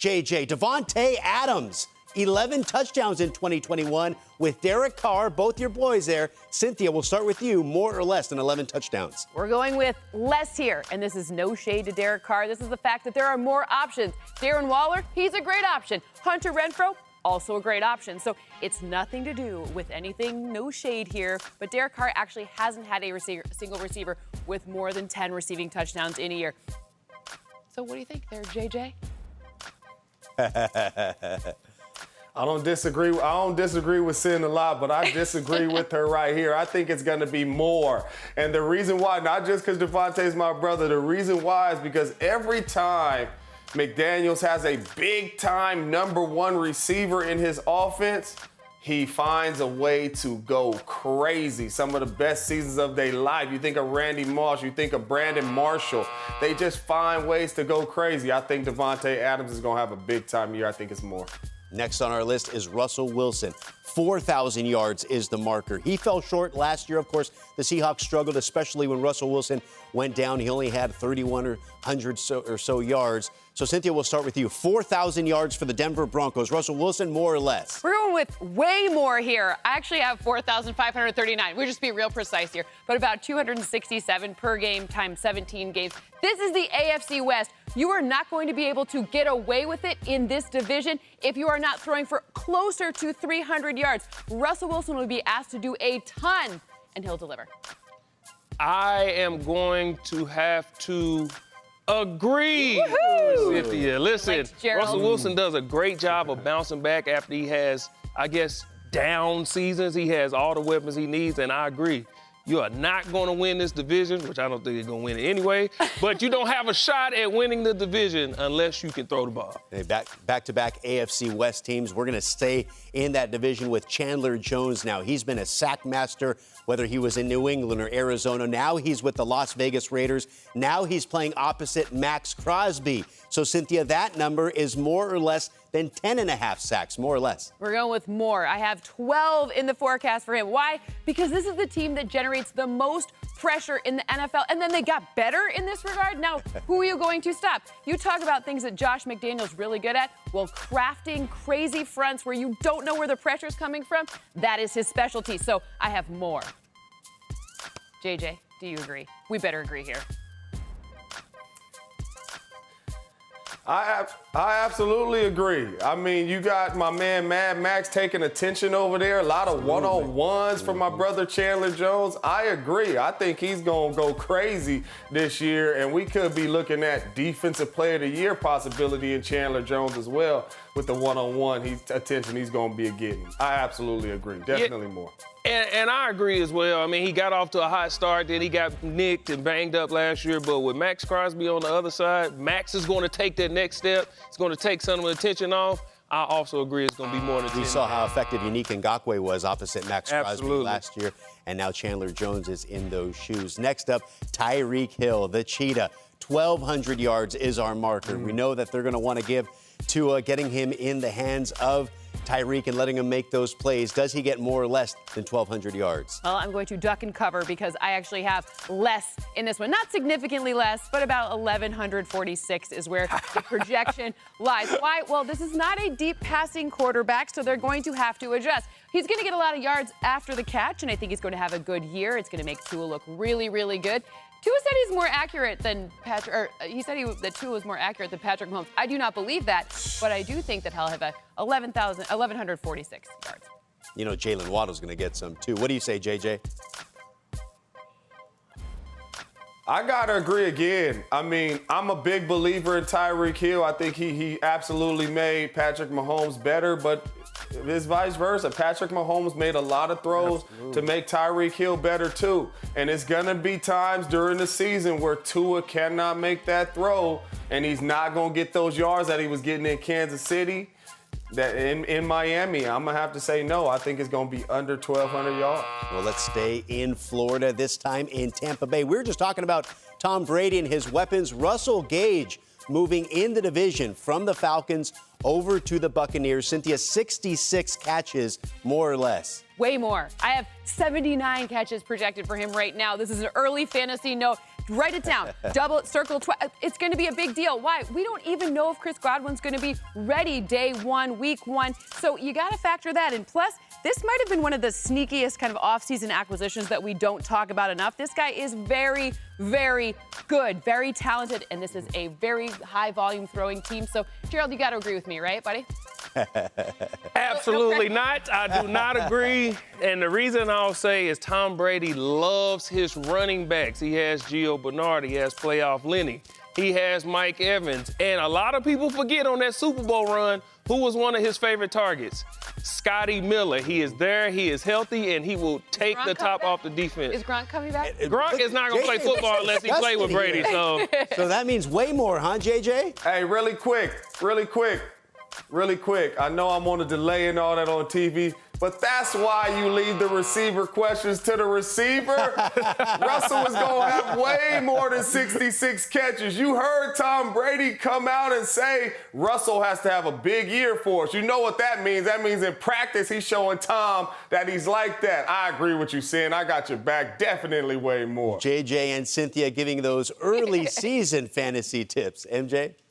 JJ. Devonta Adams, 11 touchdowns in 2021 with Derek Carr, both your boys there. Cynthia, we'll start with you, more or less than 11 touchdowns. We're going with less here, and this is no shade to Derek Carr. This is the fact that there are more options. Darren Waller, he's a great option. Hunter Renfrow, also a great option. So it's nothing to do with anything, no shade here, but Derek Carr actually hasn't had a single receiver with more than 10 receiving touchdowns in a year. So what do you think there, JJ? I don't disagree with Sin a lot, but I disagree with her right here. I think it's going to be more. And the reason why, not just because Devontae's my brother, the reason why is because every time McDaniels has a big-time number one receiver in his offense, he finds a way to go crazy. Some of the best seasons of their life. You think of Randy Moss, you think of Brandon Marshall. They just find ways to go crazy. I think Devonta Adams is going to have a big-time year. I think it's more. Next on our list is Russell Wilson. 4,000 yards is the marker. He fell short last year. Of course, the Seahawks struggled, especially when Russell Wilson went down. He only had 3,100 or so yards. So, Cynthia, we'll start with you. 4,000 yards for the Denver Broncos. Russell Wilson, more or less? We're going with way more here. I actually have 4,539. We'll just be real precise here. But about 267 per game times 17 games. This is the AFC West. You are not going to be able to get away with it in this division if you are not throwing for closer to 300 yards. Russell Wilson will be asked to do a ton, and he'll deliver. I am going to have to agree with Cynthia. Listen, Russell Wilson does a great job of bouncing back after he has, I guess, down seasons. He has all the weapons he needs, and I agree. You are not going to win this division, which I don't think you're going to win it anyway, but you don't have a shot at winning the division unless you can throw the ball. Hey, back-to-back AFC West teams. We're going to stay in that division with Chandler Jones now. He's been a sack master, whether he was in New England or Arizona. Now he's with the Las Vegas Raiders. Now he's playing opposite Max Crosby. So, Cynthia, that number is more or less than 10.5 sacks, more or less. We're going with more. I have 12 in the forecast for him. Why? Because this is the team that generates the most pressure in the NFL, and then they got better in this regard. Now, who are you going to stop? You talk about things that Josh McDaniels really good at. Well, crafting crazy fronts where you don't know where the pressure's coming from, that is his specialty. So I have more. JJ, do you agree? We better agree here. I absolutely agree. I mean, you got my man Mad Max taking attention over there. A lot of one-on-ones from my brother Chandler Jones. I agree. I think he's going to go crazy this year, and we could be looking at Defensive Player of the Year possibility in Chandler Jones as well with the one-on-one attention he's going to be getting. I absolutely agree. Definitely more. And I agree as well. I mean, he got off to a hot start, then he got nicked and banged up last year. But with Max Crosby on the other side, Max is going to take that next step. It's going to take some of the attention off. I also agree it's going to be more than 10. We saw how effective Unique Ngakoue was opposite Max Crosby last year, and now Chandler Jones is in those shoes. Next up, Tyreek Hill, the Cheetah. 1,200 yards is our marker. We know that they're going to want to give to getting him in the hands of Tyreek and letting him make those plays. Does he get more or less than 1,200 yards? Well, I'm going to duck and cover because I actually have less in this one. Not significantly less, but about 1,146 is where the projection lies. Why? Well, this is not a deep passing quarterback, so they're going to have to adjust. He's going to get a lot of yards after the catch, and I think he's going to have a good year. It's going to make Tua look really, really good. Tua said he's more accurate than Patrick, or he said that Tua was more accurate than Patrick Mahomes. I do not believe that, but I do think that he'll have 1,146 yards. You know, Jalen Waddle's going to get some, too. What do you say, JJ? I got to agree again. I mean, I'm a big believer in Tyreek Hill. I think he absolutely made Patrick Mahomes better, but it's vice versa. Patrick Mahomes made a lot of throws to make Tyreek Hill better, too. And it's going to be times during the season where Tua cannot make that throw, and he's not going to get those yards that he was getting in Kansas City. That in Miami, I'm going to have to say no. I think it's going to be under 1,200 yards. Well, let's stay in Florida, this time in Tampa Bay. We were just talking about Tom Brady and his weapons. Russell Gage moving in the division from the Falcons over to the Buccaneers. Cynthia, 66 catches, more or less. Way more. I have 79 catches projected for him right now. This is an early fantasy note. Write it down. Double it, circle, it's going to be a big deal. Why? We don't even know if Chris Godwin's going to be ready day one, week one. So you got to factor that in. Plus, this might have been one of the sneakiest kind of offseason acquisitions that we don't talk about enough. This guy is very, very good, very talented, and this is a very high-volume throwing team. So, Gerald, you got to agree with me, right, buddy? Absolutely not. I do not agree. And the reason I'll say is Tom Brady loves his running backs. He has Gio Bernard. He has playoff Lenny. He has Mike Evans. And a lot of people forget on that Super Bowl run who was one of his favorite targets. Scotty Miller. He is there, he is healthy, and he will take the top off the defense. Is Gronk coming back? Gronk is not going to play football unless he play with Brady. So that means way more, huh, JJ? Hey, really quick. I know I'm on a delay and all that on TV, but that's why you leave the receiver questions to the receiver. Russell is going to have way more than 66 catches. You heard Tom Brady come out and say Russell has to have a big year for us. You know what that means. That means in practice he's showing Tom that he's like that. I agree with you, Sin. I got your back. Definitely way more. JJ and Cynthia giving those early season fantasy tips. MJ?